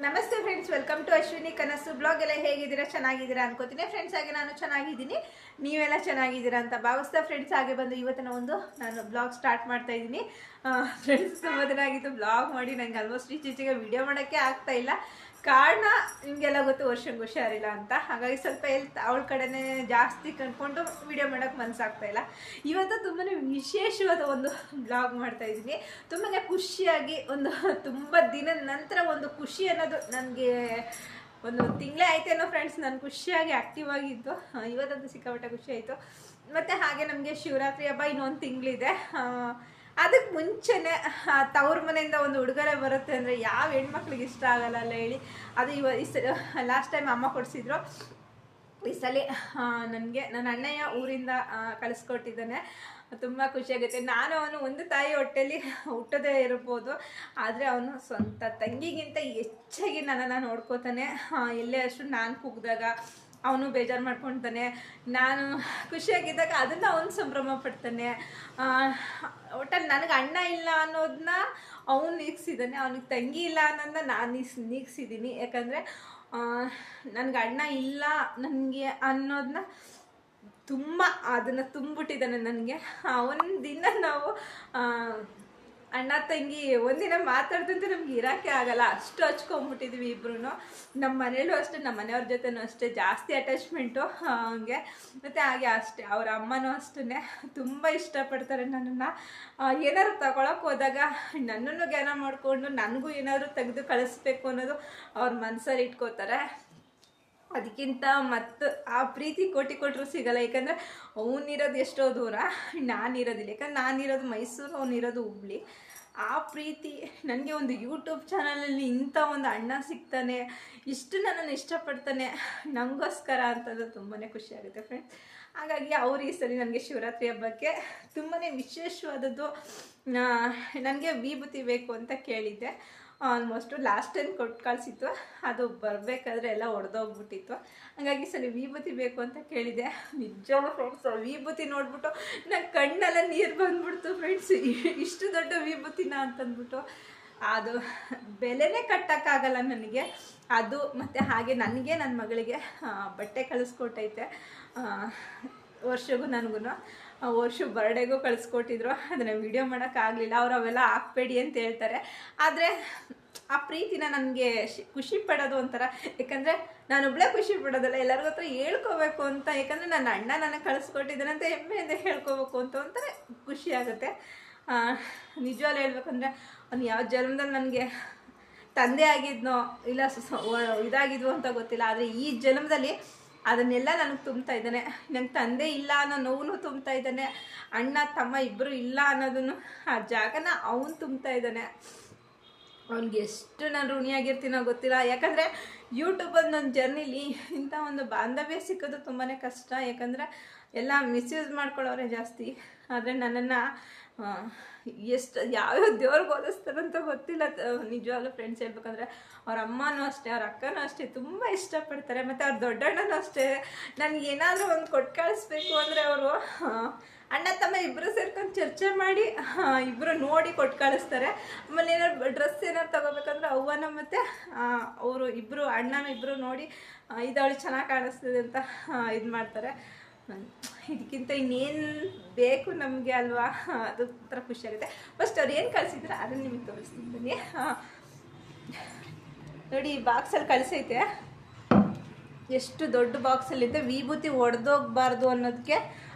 ನಮಸ್ತೆ friends, welcome to Ashwini ಕನಸು blog. ಎಲ್ಲ ಹೇಗಿದ್ದೀರಾ? ಚೆನ್ನಾಗಿದ್ದೀರಾ ಅನ್ಕೋತೀನಿ ಫ್ರೆಂಡ್ಸ್. ಹಾಗೆ ನಾನು ಚೆನ್ನಾಗಿದ್ದೀನಿ, ನೀವೆಲ್ಲ ಚೆನ್ನಾಗಿದ್ದೀರಾ ಅಂತ ಭಾವಿಸ್ತಾ ಫ್ರೆಂಡ್ಸ್. ಹಾಗೆ ಬಂದು ಇವತ್ತಿನ ನಾನು ಬ್ಲಾಗ್ ಸ್ಟಾರ್ಟ್ ಮಾಡ್ತಾ ಇದ್ದೀನಿ ಫ್ರೆಂಡ್ಸ್. ತುಂಬ ದಿನ ಆಗಿತ್ತು ಬ್ಲಾಗ್ ಮಾಡಿ, ನಂಗೆ ಆಲ್ಮೋಸ್ಟ್ ಈಚೆಗೆ ವಿಡಿಯೋ ಮಾಡೋಕ್ಕೆ ಆಗ್ತಾ ಇಲ್ಲ. ಕಾರಣ ನಿಮಗೆಲ್ಲ ಗೊತ್ತು, ವರ್ಷಂಗೆ ಹುಷಾರಿಲ್ಲ ಅಂತ. ಹಾಗಾಗಿ ಸ್ವಲ್ಪ ಅವಳ ಕಡೆನೇ ಜಾಸ್ತಿ ಕಂಡ್ಕೊಂಡು ವಿಡಿಯೋ ಮಾಡೋಕ್ಕೆ ಮನಸ್ಸಾಗ್ತಾ ಇಲ್ಲ. ಇವತ್ತು ತುಂಬಾ ವಿಶೇಷವಾದ ಒಂದು ಬ್ಲಾಗ್ ಮಾಡ್ತಾ ಇದ್ದೀನಿ. ತುಂಬಾ ಖುಷಿಯಾಗಿ ತುಂಬ ದಿನದ ನಂತರ ಒಂದು ಖುಷಿ ಅನ್ನೋದು ನನಗೆ ಒಂದು ತಿಂಗಳೇ ಆಯ್ತೇನೋ ಫ್ರೆಂಡ್ಸ್. ನಾನು ಖುಷಿಯಾಗಿ ಆ್ಯಕ್ಟಿವ್ ಆಗಿದ್ದು ಇವತ್ತಂತೂ ಸಿಕ್ಕಾಪಟ್ಟೆ ಖುಷಿ ಆಯಿತು. ಮತ್ತು ಹಾಗೆ ನಮಗೆ ಶಿವರಾತ್ರಿ ಹಬ್ಬ ಇನ್ನೊಂದು ತಿಂಗಳಿದೆ. ಅದಕ್ಕೆ ಮುಂಚೆನೇ ತವ್ರ ಮನೆಯಿಂದ ಒಂದು ಉಡುಗೊರೆ ಬರುತ್ತೆ ಅಂದರೆ ಯಾವ ಹೆಣ್ಮಕ್ಳಿಗೆ ಇಷ್ಟ ಆಗಲ್ಲ ಅಲ್ಲ ಹೇಳಿ. ಅದು ಲಾಸ್ಟ್ ಟೈಮ್ ಅಮ್ಮ ಕೊಡಿಸಿದ್ರು. ಈ ಸಲ ನನಗೆ ನನ್ನ ಅಣ್ಣಯ್ಯ ಊರಿಂದ ಕಳಿಸ್ಕೊಟ್ಟಿದ್ದಾನೆ. ತುಂಬ ಖುಷಿಯಾಗುತ್ತೆ. ನಾನು ಅವನು ಒಂದು ತಾಯಿ ಹೊಟ್ಟೆಯಲ್ಲಿ ಹುಟ್ಟದೇ ಇರ್ಬೋದು, ಆದರೆ ಅವನು ಸ್ವಂತ ತಂಗಿಗಿಂತ ಹೆಚ್ಚಾಗಿ ನನ್ನನ್ನು ನೋಡ್ಕೋತಾನೆ. ಎಲ್ಲೇ ಅಷ್ಟು ನಾನು ಕೂಗಿದಾಗ ಅವನು ಬೇಜಾರು ಮಾಡ್ಕೊತಾನೆ, ನಾನು ಖುಷಿಯಾಗಿದ್ದಾಗ ಅದನ್ನು ಅವನು ಸಂಭ್ರಮ ಪಡ್ತಾನೆ. ಒಟ್ಟಲ್ಲಿ ನನಗೆ ಅಣ್ಣ ಇಲ್ಲ ಅನ್ನೋದನ್ನ ಅವನು ನೀಗಿಸಿದ್ದಾನೆ, ಅವನಿಗೆ ತಂಗಿ ಇಲ್ಲ ಅನ್ನೋದನ್ನ ನಾನು ನೀಗಿಸಿದ್ದೀನಿ. ಯಾಕಂದರೆ ನನಗೆ ಅಣ್ಣ ಇಲ್ಲ ನನಗೆ ಅನ್ನೋದನ್ನ ತುಂಬ ಅದನ್ನು ತುಂಬಿಟ್ಟಿದ್ದಾನೆ ನನಗೆ. ಒಂದಿನ ನಾವು ಅಣ್ಣ ತಂಗಿ ಒಂದಿನ ಮಾತಾಡ್ದಂತೆ ನಮ್ಗೆ ಇರೋಕ್ಕೆ ಆಗಲ್ಲ, ಅಷ್ಟು ಹಚ್ಕೊಂಡ್ಬಿಟ್ಟಿದ್ವಿ ಇಬ್ರು. ನಮ್ಮ ಮನೇಲೂ ಅಷ್ಟೇ, ನಮ್ಮ ಮನೆಯವ್ರ ಜೊತೆನೂ ಅಷ್ಟೇ ಜಾಸ್ತಿ ಅಟ್ಯಾಚ್ಮೆಂಟು ಹಂಗೆ. ಮತ್ತು ಹಾಗೆ ಅಷ್ಟೇ ಅವ್ರ ಅಮ್ಮನೂ ಅಷ್ಟೇ ತುಂಬ ಇಷ್ಟಪಡ್ತಾರೆ ನನ್ನನ್ನು. ಏನಾದ್ರು ತಗೊಳಕ್ಕೆ ಹೋದಾಗ ನನ್ನನ್ನು ಜ್ಞಾನ ಮಾಡಿಕೊಂಡು ನನಗೂ ಏನಾದರೂ ತೆಗೆದು ಕಳಿಸ್ಬೇಕು ಅನ್ನೋದು ಅವ್ರ ಮನಸ್ಸಲ್ಲಿ ಇಟ್ಕೋತಾರೆ. ಅದಕ್ಕಿಂತ ಮತ್ತು ಆ ಪ್ರೀತಿ ಕೋಟಿ ಕೊಟ್ಟರು ಸಿಗಲ್ಲ. ಯಾಕಂದರೆ ಅವನಿರೋದು ಎಷ್ಟೋ ದೂರ, ನಾನಿರೋದಿಲ್ಲ. ಯಾಕಂದ್ರೆ ನಾನಿರೋದು ಮೈಸೂರು, ಅವನಿರೋದು ಹುಬ್ಳಿ. ಆ ಪ್ರೀತಿ ನನಗೆ ಒಂದು ಯೂಟ್ಯೂಬ್ ಚಾನಲಲ್ಲಿ ಇಂಥ ಒಂದು ಅಣ್ಣ ಸಿಗ್ತಾನೆ, ಇಷ್ಟು ನನ್ನನ್ನು ಇಷ್ಟಪಡ್ತಾನೆ ನನಗೋಸ್ಕರ ಅಂತಂದು ತುಂಬಾ ಖುಷಿಯಾಗುತ್ತೆ ಫ್ರೆಂಡ್ಸ್. ಹಾಗಾಗಿ ಅವ್ರು ಈ ಸಲ ನನಗೆ ಶಿವರಾತ್ರಿ ಹಬ್ಬಕ್ಕೆ ತುಂಬಾ ವಿಶೇಷವಾದದ್ದು, ನನಗೆ ವಿಭೂತಿ ಬೇಕು ಅಂತ ಕೇಳಿದ್ದೆ. ಆಲ್ಮೋಸ್ಟು ಲಾಸ್ಟ್ ಟೈಮ್ ಕೊಟ್ಟು ಕಳಿಸಿತ್ತು, ಅದು ಬರಬೇಕಾದ್ರೆ ಎಲ್ಲ ಒಡೆದೋಗ್ಬಿಟ್ಟಿತ್ತು. ಹಾಗಾಗಿ ಸರಿ ವಿಭೂತಿ ಬೇಕು ಅಂತ ಕೇಳಿದೆ. ನಿಜವಾಗ್ಲೂ ಫ್ರೆಂಡ್ಸ್, ವಿಭೂತಿ ನೋಡ್ಬಿಟ್ಟು ನನ್ನ ಕಣ್ಣೆಲ್ಲ ನೀರು ಬಂದ್ಬಿಡ್ತು ಫ್ರೆಂಡ್ಸ್. ಇಷ್ಟು ದೊಡ್ಡ ವಿಭೂತಿನ ಅಂತಂದ್ಬಿಟ್ಟು ಅದು ಬೆಲೆನೇ ಕಟ್ಟೋಕ್ಕಾಗಲ್ಲ ನನಗೆ ಅದು. ಮತ್ತು ಹಾಗೆ ನನಗೆ ನನ್ನ ಮಗಳಿಗೆ ಬಟ್ಟೆ ಕಳಿಸ್ಕೊಟ್ಟೈತೆ ವರ್ಷಗೂ. ನನಗೂ ವರ್ಷ ಬರ್ಡೇಗೂ ಕಳಿಸ್ಕೊಟ್ಟಿದ್ರು. ಅದನ್ನು ವೀಡಿಯೋ ಮಾಡೋಕ್ಕಾಗಲಿಲ್ಲ. ಅವ್ರು ಅವೆಲ್ಲ ಹಾಕ್ಬೇಡಿ ಅಂತ ಹೇಳ್ತಾರೆ. ಆದರೆ ಆ ಪ್ರೀತಿನ ನನಗೆ ಖುಷಿ ಪಡೋದು ಒಂಥರ. ಯಾಕಂದರೆ ನಾನೊಬ್ಬಳೇ ಖುಷಿ ಪಡೋದಲ್ಲ, ಎಲ್ಲರಿಗೂ ಹತ್ರ ಹೇಳ್ಕೋಬೇಕು ಅಂತ. ಯಾಕಂದರೆ ನನ್ನ ಅಣ್ಣ ನನಗೆ ಕಳಿಸ್ಕೊಟ್ಟಿದ್ದಾನೆ ಅಂತ ಹೆಮ್ಮೆಯಿಂದ ಹೇಳ್ಕೋಬೇಕು ಅಂತ ಒಂಥರ ಖುಷಿ ಆಗುತ್ತೆ. ನಿಜವಾಗ್ಲೂ ಹೇಳ್ಬೇಕಂದ್ರೆ ಅವ್ನು ಯಾವ ಜನ್ಮದಲ್ಲಿ ನನಗೆ ತಂದೆ ಆಗಿದ್ನೋ ಇಲ್ಲ ಇದಾಗಿದ್ವು ಅಂತ ಗೊತ್ತಿಲ್ಲ, ಆದರೆ ಈ ಜನ್ಮದಲ್ಲಿ ಅದನ್ನೆಲ್ಲ ನನಗೆ ತುಂಬ್ತಾ ಇದ್ದಾನೆ. ನಂಗೆ ತಂದೆ ಇಲ್ಲ ಅನ್ನೋ ನೋವು ತುಂಬ್ತಾ ಇದ್ದಾನೆ, ಅಣ್ಣ ತಮ್ಮ ಇಬ್ಬರು ಇಲ್ಲ ಅನ್ನೋದನ್ನು ಆ ಜಾಗನ ಅವನು ತುಂಬ್ತಾ ಇದ್ದಾನೆ. ಅವ್ನಿಗೆ ಎಷ್ಟು ನಾನು ಋಣಿಯಾಗಿರ್ತೀನೋ ಗೊತ್ತಿಲ್ಲ. ಯಾಕಂದರೆ ಯೂಟ್ಯೂಬಲ್ಲಿ ನನ್ನ ಜರ್ನಿಲಿ ಇಂಥ ಒಂದು ಬಾಂಧವ್ಯ ಸಿಕ್ಕೋದು ತುಂಬಾ ಕಷ್ಟ. ಯಾಕಂದರೆ ಎಲ್ಲ ಮಿಸ್ಯೂಸ್ ಮಾಡ್ಕೊಳ್ಳೋರೆ ಜಾಸ್ತಿ. ಆದರೆ ನನ್ನನ್ನು ಎಷ್ಟು ಯಾವ್ಯಾವ ದೇವ್ರಿಗೆ ಓದಿಸ್ತಾರಂತ ಗೊತ್ತಿಲ್ಲ. ನಿಜವಾಗ್ಲೂ ಫ್ರೆಂಡ್ಸ್ ಹೇಳ್ಬೇಕಂದ್ರೆ ಅವ್ರ ಅಮ್ಮನೂ ಅಷ್ಟೇ, ಅವ್ರ ಅಕ್ಕನೂ ಅಷ್ಟೇ ತುಂಬ ಇಷ್ಟಪಡ್ತಾರೆ. ಮತ್ತು ಅವ್ರ ದೊಡ್ಡಣ್ಣನೂ ಅಷ್ಟೇ. ನನಗೆ ಏನಾದರೂ ಒಂದು ಕೊಟ್ಟು ಕಳಿಸ್ಬೇಕು ಅಂದರೆ ಅವರು ಅಣ್ಣ ತಮ್ಮ ಇಬ್ಬರು ಸೇರ್ಕೊಂಡು ಚರ್ಚೆ ಮಾಡಿ ಇಬ್ಬರು ನೋಡಿ ಕೊಟ್ಟು ಕಳಿಸ್ತಾರೆ. ಆಮೇಲೆ ಏನಾದ್ರು ಡ್ರೆಸ್ ಏನಾದ್ರು ತೊಗೋಬೇಕಂದ್ರೆ ಅವ್ವನ ಮತ್ತು ಅವರು ಇಬ್ಬರು ಅಣ್ಣನ ಇಬ್ಬರು ನೋಡಿ ಇದವಳು ಚೆನ್ನಾಗಿ ಕಾಣಿಸ್ತದೆ ಅಂತ ಇದು ಮಾಡ್ತಾರೆ. ಇದಕ್ಕಿಂತ ಇನ್ನೇನು ಬೇಕು ನಮಗೆ ಅಲ್ವಾ? ಅದು ಥರ ಖುಷಿಯಾಗುತ್ತೆ. ಫಸ್ಟ್ ಅವ್ರು ಏನು ಕಳಿಸಿದ್ರೆ ಅದನ್ನು ನಿಮಗೆ ತೋರಿಸ್ತಿದ್ದೀನಿ ನೋಡಿ. ಈ ಬಾಕ್ಸಲ್ಲಿ ಕಳಿಸೈತೆ, ಎಷ್ಟು ದೊಡ್ಡ ಬಾಕ್ಸಲ್ಲಿದೆ. ವಿಭೂತಿ ಒಡೆದೋಗ್ಬಾರ್ದು ಅನ್ನೋದಕ್ಕೆ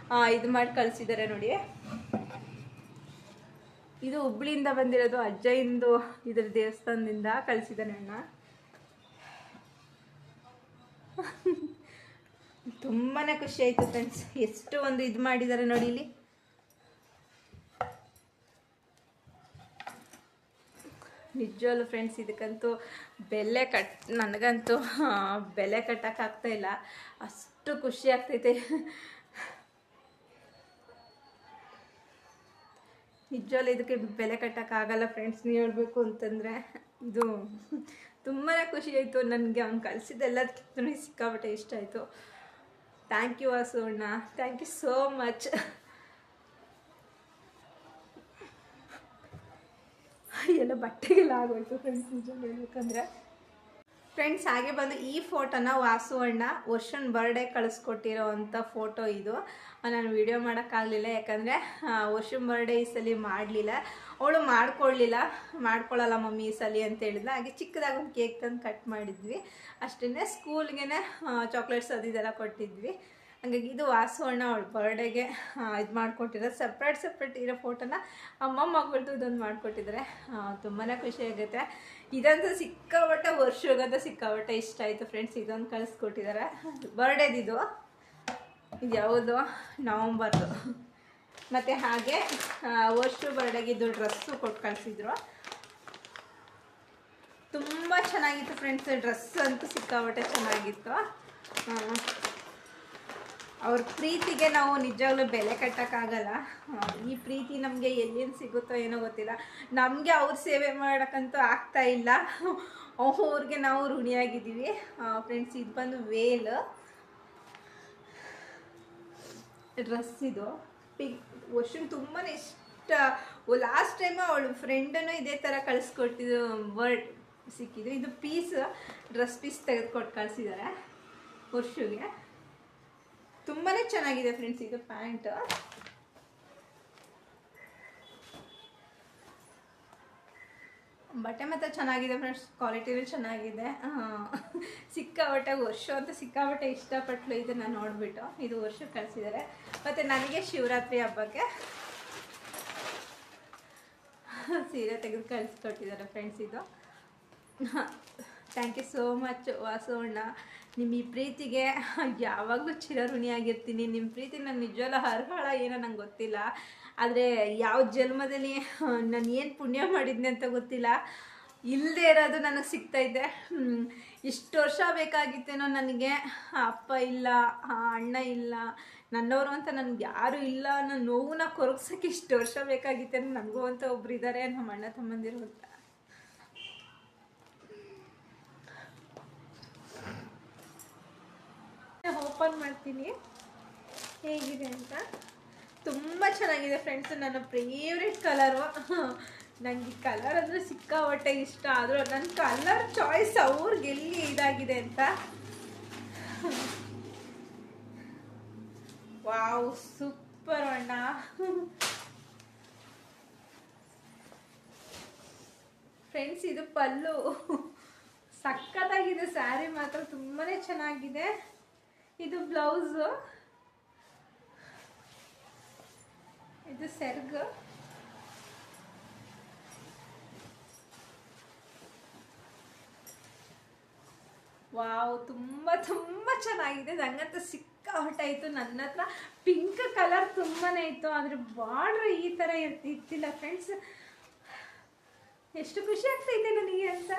ಇದು ಮಾಡಿ ಕಳಿಸಿದ್ದಾರೆ ನೋಡಿ. ಇದು ಹುಬ್ಳಿಯಿಂದ ಬಂದಿರೋದು, ಅಜ್ಜಯಿಂದು ಇದ್ರ ದೇವಸ್ಥಾನದಿಂದ ಕಳಿಸಿದ್ದಾನೆ ಅಣ್ಣ. ತುಂಬಾ ಖುಷಿ ಆಯಿತು ಫ್ರೆಂಡ್ಸ್. ಎಷ್ಟು ಒಂದು ಇದು ಮಾಡಿದ್ದಾರೆ ನೋಡಿ ಇಲ್ಲಿ. ನಿಜವಲ್ಲೂ ಫ್ರೆಂಡ್ಸ್, ಇದಕ್ಕಂತೂ ನನಗಂತೂ ಬೆಲೆ ಕಟ್ಟೋಕ್ಕಾಗ್ತಾ ಇಲ್ಲ, ಅಷ್ಟು ಖುಷಿ ಆಗ್ತೈತೆ. ನಿಜವಲ್ಲೂ ಇದಕ್ಕೆ ಬೆಲೆ ಕಟ್ಟೋಕ್ಕಾಗಲ್ಲ ಫ್ರೆಂಡ್ಸ್. ನೀವು ಹೇಳ್ಬೇಕು ಅಂತಂದರೆ ಇದು ತುಂಬಾ ಖುಷಿ ಆಯಿತು ನನಗೆ. ಅವ್ನು ಕಳಿಸಿದ್ದೆಲ್ಲದಕ್ಕಿಂತ ಸಿಕ್ಕಾಪಟ್ಟೆ ಇಷ್ಟ ಆಯಿತು. ಥ್ಯಾಂಕ್ ಯು ವಾಸು ಅಣ್ಣ, ಥ್ಯಾಂಕ್ ಯು ಸೋ ಮಚ್. ಎಲ್ಲ ಬಟ್ಟೆಗೆಲ್ಲ ಆಗೋಯ್ತು ಫ್ರೆಂಡ್ಸ್ ನಿಜ ಹೇಳ್ಬೇಕಂದ್ರೆ. ಫ್ರೆಂಡ್ಸ್ ಹಾಗೆ ಬಂದು ಈ ಫೋಟೋನ ವಾಸು ಅಣ್ಣ ವರ್ಷನ್ ಬರ್ಡೇ ಕಳಿಸ್ಕೊಟ್ಟಿರೋ ಅಂಥ ಫೋಟೋ ಇದು. ನಾನು ವಿಡಿಯೋ ಮಾಡೋಕ್ಕಾಗಲಿಲ್ಲ, ಯಾಕಂದರೆ ವರ್ಷನ್ ಬರ್ಡೇ ಈ ಸಲ ಮಾಡಲಿಲ್ಲ. ಅವಳು ಮಾಡ್ಕೊಳ್ಳಲ್ಲ ಮಮ್ಮಿ ಈ ಸಲ ಅಂತ ಹೇಳಿದ್ಲ. ಹಾಗೆ ಚಿಕ್ಕದಾಗಿ ಒಂದು ಕೇಕ್ ತಂದು ಕಟ್ ಮಾಡಿದ್ವಿ ಅಷ್ಟೇ. ಸ್ಕೂಲ್ಗೆ ಚಾಕ್ಲೇಟ್ಸ್ ಅದೆಲ್ಲ ಕೊಟ್ಟಿದ್ವಿ. ಹಾಗಾಗಿ ಇದು ವಾಸು ಅಣ್ಣ ಅವಳು ಬರ್ಡೇಗೆ ಇದು ಮಾಡಿಕೊಟ್ಟಿರೋ ಸಪ್ರೇಟ್ ಇರೋ ಫೋಟೋನ ಅಮ್ಮ ಮಗಳದ್ದು ಇದೊಂದು ಮಾಡಿಕೊಟ್ಟಿದ್ದಾರೆ. ತುಂಬಾ ಖುಷಿ ಆಗುತ್ತೆ. ಇದಂತೂ ಸಿಕ್ಕಾಪಟ್ಟೆ ವರ್ಷಗಂತ ಸಿಕ್ಕಾಪಟ್ಟೆ ಇಷ್ಟ ಆಯಿತು ಫ್ರೆಂಡ್ಸ್. ಇದೊಂದು ಕಳಿಸ್ಕೊಟ್ಟಿದ್ದಾರೆ ಬರ್ಡೇದಿದು. ಇದು ಯಾವುದು ನವಂಬರ್ದು. ಮತ್ತು ಹಾಗೆ ವರ್ಷ ಬರ್ಡೇಗೆ ಇದು ಡ್ರೆಸ್ಸು ಕೊಟ್ಟು ಕಳಿಸಿದ್ರು. ತುಂಬ ಚೆನ್ನಾಗಿತ್ತು ಫ್ರೆಂಡ್ಸ್. ಡ್ರೆಸ್ ಅಂತೂ ಸಿಕ್ಕಾಪಟ್ಟೆ ಚೆನ್ನಾಗಿತ್ತು. ಅವ್ರ ಪ್ರೀತಿಗೆ ನಾವು ನಿಜವಾಗ್ಲೂ ಬೆಲೆ ಕಟ್ಟೋಕ್ಕಾಗಲ್ಲ. ಈ ಪ್ರೀತಿ ನಮಗೆ ಎಲ್ಲಿಂದ ಸಿಗುತ್ತೋ ಏನೋ ಗೊತ್ತಿಲ್ಲ. ನಮಗೆ ಅವ್ರ ಸೇವೆ ಮಾಡೋಕ್ಕಂತೂ ಆಗ್ತಾ ಇಲ್ಲ. ಅವ್ರಿಗೆ ನಾವು ಋಣಿಯಾಗಿದ್ದೀವಿ ಫ್ರೆಂಡ್ಸ್. ಇದು ಬಂದು ವೇಲ್ ಡ್ರೆಸ್. ಇದು ವರ್ಷನ್ ತುಂಬಾ ಇಷ್ಟ. ಲಾಸ್ಟ್ ಟೈಮ್ ಅವಳು ಫ್ರೆಂಡನ್ನು ಇದೇ ಥರ ಕಳಿಸ್ಕೊಟ್ಟಿದ್ದು ವರ್ಡ್ ಸಿಕ್ಕಿದ್ದು. ಇದು ಡ್ರೆಸ್ ಪೀಸ್ ತೆಗೆದುಕೊಟ್ಟು ಕಳಿಸಿದ್ದಾರೆ ವರ್ಷಗೆ. ತುಂಬಾ ಚೆನ್ನಾಗಿದೆ ಫ್ರೆಂಡ್ಸ್. ಇದು ಪ್ಯಾಂಟ್ ಬಟ್ಟೆ ಮಾತ್ರ ಚೆನ್ನಾಗಿದೆ ಫ್ರೆಂಡ್ಸ್. ಕ್ವಾಲಿಟಿನೂ ಚೆನ್ನಾಗಿದೆ. ಸಿಕ್ಕಾಪಟ್ಟೆ ವರ್ಷ ಅಂತ ಸಿಕ್ಕಾಪಟ್ಟೆ ಇಷ್ಟಪಟ್ಟಲು ಇದನ್ನು ನೋಡಿಬಿಟ್ಟು ಇದು ವರ್ಷ ಕಳಿಸಿದ್ದಾರೆ. ಮತ್ತು ನನಗೆ ಶಿವರಾತ್ರಿ ಹಬ್ಬಕ್ಕೆ ಸೀರೆ ತೆಗೆದು ಕಳಿಸ್ಕೊಟ್ಟಿದ್ದಾರೆ ಫ್ರೆಂಡ್ಸ್. ಇದು thank you so much Vasu ಅಣ್ಣ. ನಿಮ್ಮ ಈ ಪ್ರೀತಿಗೆ ಯಾವಾಗಲೂ ಚಿರಋಣಿಯಾಗಿರ್ತೀನಿ. ನಿಮ್ಮ ಪ್ರೀತಿ ನಾನು ನಿಜವಲ್ಲ ಅರ್ಹಳ ಏನೋ ನಂಗೆ ಗೊತ್ತಿಲ್ಲ. ಆದರೆ ಯಾವ ಜನ್ಮದಲ್ಲಿ ನಾನು ಏನು ಪುಣ್ಯ ಮಾಡಿದ್ನಿ ಅಂತ ಗೊತ್ತಿಲ್ಲ, ಇಲ್ಲದೆ ಇರೋದು ನನಗೆ ಸಿಗ್ತಾಯಿದೆ. ಇಷ್ಟು ವರ್ಷ ಬೇಕಾಗಿತ್ತೇನೋ ನನಗೆ. ಅಪ್ಪ ಇಲ್ಲ, ಅಣ್ಣ ಇಲ್ಲ, ನನ್ನವರು ಅಂತ ನನಗೆ ಯಾರೂ ಇಲ್ಲ. ನನ್ನ ನೋವನ್ನ ಕೊರಗ್ಸೋಕ್ಕೆ ಇಷ್ಟು ವರ್ಷ ಬೇಕಾಗಿತ್ತೇನೋ. ನನಗೂ ಅಂತ ಒಬ್ರು ಇದ್ದಾರೆ, ನಮ್ಮ ಅಣ್ಣ ತಮ್ಮಂದಿರು ಅಂತ. ಓಪನ್ ಮಾಡ್ತೀನಿ ಹೇಗಿದೆ ಅಂತ. ತುಂಬ ಚೆನ್ನಾಗಿದೆ ಫ್ರೆಂಡ್ಸ್. ನನ್ನ ಫೇವ್ರೆಟ್ ಕಲರು. ನನಗೆ ಈ ಕಲರ್ ಅಂದರೆ ಸಿಕ್ಕಾಪಟ್ಟೆ ಇಷ್ಟ. ಆದರೂ ನನ್ನ ಕಲರ್ ಚಾಯ್ಸ್ ಅವ್ರಿಗೆ ಎಲ್ಲಿ ಇದಾಗಿದೆ ಅಂತ. ವಾವ್, ಸೂಪರ್ ಅಣ್ಣ. ಫ್ರೆಂಡ್ಸ್ ಇದು ಪಲ್ಲು. ಸಕ್ಕತ್ತಾಗಿದೆ. ಸ್ಯಾರಿ ಮಾತ್ರ ತುಂಬಾ ಚೆನ್ನಾಗಿದೆ. ಇದು ಬ್ಲೌಸು, ಇದು ಸೆರ್ಗ್. ವಾವ್, ತುಂಬ ಚೆನ್ನಾಗಿದೆ. ನಂಗಂತೂ ಸಿಕ್ಕಾಪಟ್ಟಾಯಿತು. ನನ್ನ ಹತ್ರ ಪಿಂಕ್ ಕಲರ್ ತುಂಬಾ ಇತ್ತು, ಆದರೆ ಬಾರ್ಡ್ರ್ ಈ ಥರ ಇರ್ತಿಲ್ಲ ಫ್ರೆಂಡ್ಸ್. ಎಷ್ಟು ಖುಷಿ ಆಗ್ತೈತೆ ನನಗೆ ಅಂತ.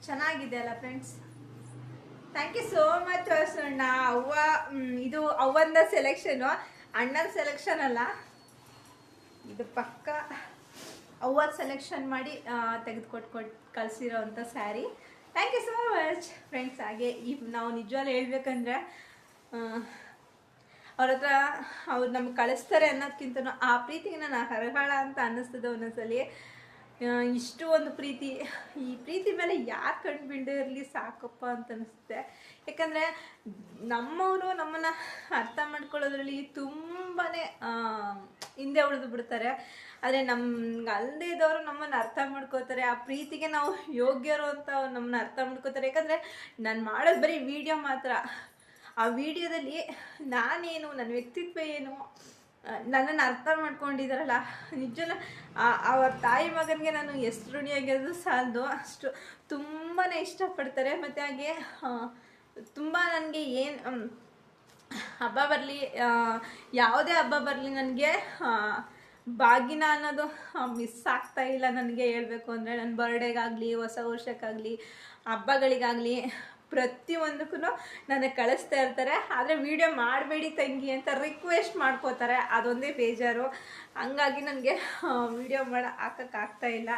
ಚೆನ್ನಾಗಿದೆ ಅಲ್ಲ friends. Thank you so much ಅಣ್ಣ. ಇದು ಅವ್ವಂದ ಸೆಲೆಕ್ಷನು, ಅಣ್ಣನ ಸೆಲೆಕ್ಷನ್ ಅಲ್ಲ. ಇದು ಪಕ್ಕ ಅವ್ವ ಸೆಲೆಕ್ಷನ್ ಮಾಡಿ ತೆಗೆದುಕೊಟ್ಟು ಕಳಿಸಿರೋ ಅಂಥ sari. Thank you so much friends. ಹಾಗೆ ನಾವು ನಿಜವಾಗ್ಲೂ ಹೇಳ್ಬೇಕಂದ್ರೆ ಅವ್ರ ಹತ್ರ ಅವ್ರು ನಮ್ಗೆ ಕಳಿಸ್ತಾರೆ ಅನ್ನೋದಕ್ಕಿಂತ ಆ ಪ್ರೀತಿಗೆ ನಾನು ಅರ್ಹಳ ಅಂತ ಅನ್ನಿಸ್ತದೆ ಒಂದೊಂದ್ಸಲಿ. ಇಷ್ಟು ಒಂದು ಪ್ರೀತಿ, ಈ ಪ್ರೀತಿ ಮೇಲೆ ಯಾರು ಕಣ್ಣು ಬೀಳದೇ ಇರಲಿ ಸಾಕಪ್ಪ ಅಂತ ಅನಿಸುತ್ತೆ. ಯಾಕಂದರೆ ನಮ್ಮವರು ನಮ್ಮನ್ನು ಅರ್ಥ ಮಾಡ್ಕೊಳ್ಳೋದ್ರಲ್ಲಿ ತುಂಬಾ ಹಿಂದೆ ಉಳಿದು ಬಿಡ್ತಾರೆ. ಆದರೆ ನಮ್ಗೆ ಅಲ್ಲದೇ ಇದ್ದವರು ನಮ್ಮನ್ನು ಅರ್ಥ ಮಾಡ್ಕೋತಾರೆ. ಆ ಪ್ರೀತಿಗೆ ನಾವು ಯೋಗ್ಯರು ಅಂತ ನಮ್ಮನ್ನ ಅರ್ಥ ಮಾಡ್ಕೋತಾರೆ. ಯಾಕಂದರೆ ನಾನು ಮಾಡೋದು ಬರೀ ವಿಡಿಯೋ ಮಾತ್ರ. ಆ ವಿಡಿಯೋದಲ್ಲಿ ನಾನೇನು, ನನ್ನ ವ್ಯಕ್ತಿತ್ವ ಏನು, ನನ್ನನ್ನು ಅರ್ಥ ಮಾಡ್ಕೊಂಡಿದ್ದಾರಲ್ಲ, ನಿಜನ ಅವ್ರ ತಾಯಿ ಮಗನಿಗೆ ನಾನು ಎಷ್ಟು ಋಣಿಯಾಗಿರೋದು ಸಾಲದು. ಅಷ್ಟು ತುಂಬಾ ಇಷ್ಟಪಡ್ತಾರೆ. ಮತ್ತು ಹಾಗೆ ತುಂಬ ನನಗೆ ಏನು ಹಬ್ಬ ಬರಲಿ, ಯಾವುದೇ ಹಬ್ಬ ಬರಲಿ, ನನಗೆ ಬಾಗಿನ ಅನ್ನೋದು ಮಿಸ್ ಆಗ್ತಾ ಇಲ್ಲ. ನನಗೆ ಹೇಳಬೇಕು ಅಂದರೆ ನನ್ನ ಬರ್ಡೇಗಾಗಲಿ, ಹೊಸ ವರ್ಷಕ್ಕಾಗಲಿ, ಹಬ್ಬಗಳಿಗಾಗಲಿ ಪ್ರತಿಯೊಂದಕ್ಕೂ ನನಗೆ ಕಳಿಸ್ತಾ ಇರ್ತಾರೆ. ಆದರೆ ವಿಡಿಯೋ ಮಾಡಬೇಡಿ ತಂಗಿ ಅಂತ ರಿಕ್ವೆಸ್ಟ್ ಮಾಡ್ಕೋತಾರೆ. ಅದೊಂದೇ ಬೇಜಾರು. ಹಂಗಾಗಿ ನನಗೆ ವಿಡಿಯೋ ಹಾಕೋಕ್ಕಾಗ್ತಾ ಇಲ್ಲ.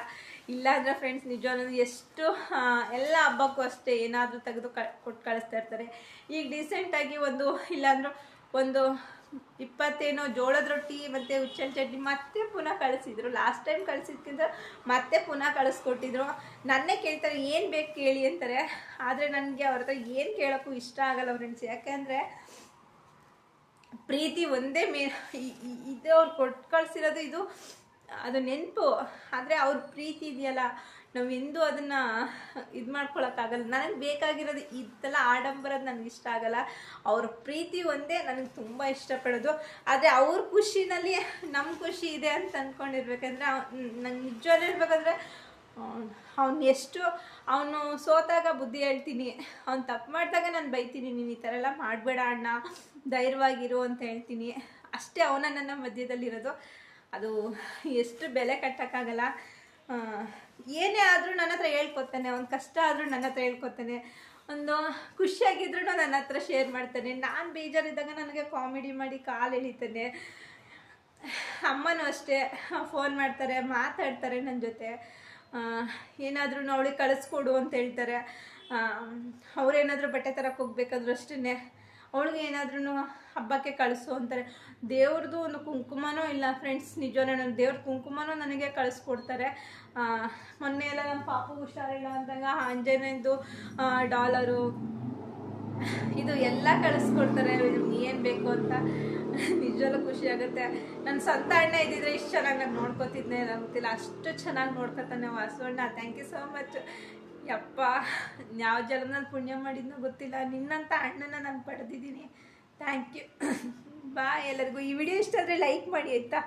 ಇಲ್ಲಾಂದರೆ ಫ್ರೆಂಡ್ಸ್ ನಿಜವಾಗ್ಲೂ ಎಷ್ಟು ಎಲ್ಲ ಹಬ್ಬಕ್ಕೂ ಅಷ್ಟೇ ಏನಾದರೂ ತೆಗೆದು ಕೊಟ್ಟು ಕಳಿಸ್ತಾ ಇರ್ತಾರೆ. ಈಗ ರೀಸೆಂಟಾಗಿ ಇಲ್ಲಾಂದ್ರೆ ಒಂದು 20 ಜೋಳದ ರೊಟ್ಟಿ ಮತ್ತು ಹುಚ್ಚನ ಚಟ್ನಿ ಮತ್ತೆ ಪುನಃ ಕಳಿಸಿದ್ರು. ಲಾಸ್ಟ್ ಟೈಮ್ ಕಳಿಸಿದ್ಕಿಂತ ಮತ್ತೆ ಪುನಃ ಕಳಿಸ್ಕೊಟ್ಟಿದ್ರು. ನನ್ನೇ ಕೇಳ್ತಾರೆ ಏನು ಬೇಕು ಕೇಳಿ ಅಂತಾರೆ. ಆದರೆ ನನಗೆ ಅವ್ರ ಹತ್ರ ಏನು ಕೇಳೋಕ್ಕೂ ಇಷ್ಟ ಆಗಲ್ಲ ಫ್ರೆಂಡ್ಸ್. ಯಾಕೆಂದರೆ ಪ್ರೀತಿ ಒಂದೇ ಇದು ಅವ್ರು ಕೊಟ್ಟು ಕಳಿಸಿರೋದು, ಇದು ಅದು ನೆನಪು. ಆದರೆ ಅವ್ರ ಪ್ರೀತಿ ಇದೆಯಲ್ಲ, ನಾವು ಎಂದೂ ಅದನ್ನು ಇದು ಮಾಡ್ಕೊಳಕ್ಕಾಗಲ್ಲ. ನನಗೆ ಬೇಕಾಗಿರೋದು ಇದೆಲ್ಲ ಆಡಂಬರದ್ದು ನನಗೆ ಇಷ್ಟ ಆಗಲ್ಲ. ಅವ್ರ ಪ್ರೀತಿ ಒಂದೇ ನನಗೆ ತುಂಬ ಇಷ್ಟಪಡೋದು. ಆದರೆ ಅವ್ರ ಖುಷಿನಲ್ಲಿ ನಮ್ಮ ಖುಷಿ ಇದೆ ಅಂತ ಅಂದ್ಕೊಂಡಿರ್ಬೇಕಂದ್ರೆ ನಂಗೆ ನಿಜವಾಗ್ಲೂ ಹೇಳ್ಬೇಕಂದ್ರೆ ಅವನು ಸೋತಾಗ ಬುದ್ಧಿ ಹೇಳ್ತೀನಿ, ಅವ್ನು ತಪ್ಪು ಮಾಡಿದಾಗ ನಾನು ಬೈತೀನಿ, ನೀನು ಈ ಥರ ಎಲ್ಲ ಮಾಡಬೇಡ ಅಣ್ಣ, ಧೈರ್ಯವಾಗಿರು ಅಂತ ಹೇಳ್ತೀನಿ. ಅಷ್ಟೇ ಅವನ ನನ್ನ ಮಧ್ಯದಲ್ಲಿರೋದು. ಅದು ಎಷ್ಟು ಬೆಲೆ ಕಟ್ಟೋಕ್ಕಾಗಲ್ಲ. ಏನೇ ಆದರೂ ನನ್ನ ಹತ್ರ ಹೇಳ್ಕೊತಾನೆ, ಒಂದು ಕಷ್ಟ ಆದರೂ ನನ್ನ ಹತ್ರ ಹೇಳ್ಕೊತಾನೆ, ಒಂದು ಖುಷಿಯಾಗಿದ್ರೂ ನನ್ನ ಹತ್ರ ಶೇರ್ ಮಾಡ್ತಾನೆ. ನಾನು ಬೇಜಾರಿದ್ದಾಗ ನನಗೆ ಕಾಮಿಡಿ ಮಾಡಿ ಕಾಲು ಎಳಿತಾನೆ. ಅಮ್ಮನೂ ಅಷ್ಟೇ, ಫೋನ್ ಮಾಡ್ತಾರೆ, ಮಾತಾಡ್ತಾರೆ ನನ್ನ ಜೊತೆ. ಏನಾದ್ರೂ ಅವಳಿಗೆ ಕಳಿಸ್ಕೊಡು ಅಂತ ಹೇಳ್ತಾರೆ. ಅವ್ರೇನಾದರೂ ಬಟ್ಟೆ ತರಕ್ಕೆ ಹೋಗ್ಬೇಕಾದ್ರೂ ಅಷ್ಟೇ, ಅವಳಿಗೆ ಏನಾದ್ರೂ ಹಬ್ಬಕ್ಕೆ ಕಳಿಸು ಅಂತಾರೆ. ದೇವ್ರದ್ದು ಒಂದು ಕುಂಕುಮನೂ ಇಲ್ಲ ಫ್ರೆಂಡ್ಸ್. ನಿಜವೇ ನನ್ನ ದೇವ್ರ ಕುಂಕುಮನೂ ನನಗೆ ಕಳಿಸ್ಕೊಡ್ತಾರೆ. ಮೊನ್ನೆ ಎಲ್ಲ ನಮ್ಮ ಪಾಪು ಹುಷಾರಿಲ್ಲ ಅಂದಾಗ ಆಂಜನೇಯದು ಡಾಲರು ಇದು ಎಲ್ಲ ಕಳಿಸ್ಕೊಡ್ತಾರೆ, ಏನು ಬೇಕು ಅಂತ. ನಿಜವಲ್ಲೂ ಖುಷಿ ಆಗುತ್ತೆ. ನನ್ನ ಸ್ವಂತ ಅಣ್ಣ ಇದ್ದಿದ್ರೆ ಇಷ್ಟು ಚೆನ್ನಾಗಿ ನಾನು ನೋಡ್ಕೊತಿದ್ದೆ ಗೊತ್ತಿಲ್ಲ, ಅಷ್ಟು ಚೆನ್ನಾಗಿ ನೋಡ್ಕೊತಾನೆ ವಾಸು ಅಣ್ಣ. Thank you so much. ಯಪ್ಪ, ಯಾವ ಜನ್ಮದಲ್ಲಿ ಪುಣ್ಯ ಮಾಡಿದ್ನೋ ಗೊತ್ತಿಲ್ಲ, ನಿನ್ನಂಥ ಅಣ್ಣನ ನಾನು ಪಡೆದಿದ್ದೀನಿ. Thank you. ಬಾಯ್ ಎಲ್ಲರಿಗೂ. ಈ ವಿಡಿಯೋ ಇಷ್ಟ ಆದರೆ ಲೈಕ್ ಮಾಡಿ ಆಯಿತಾ.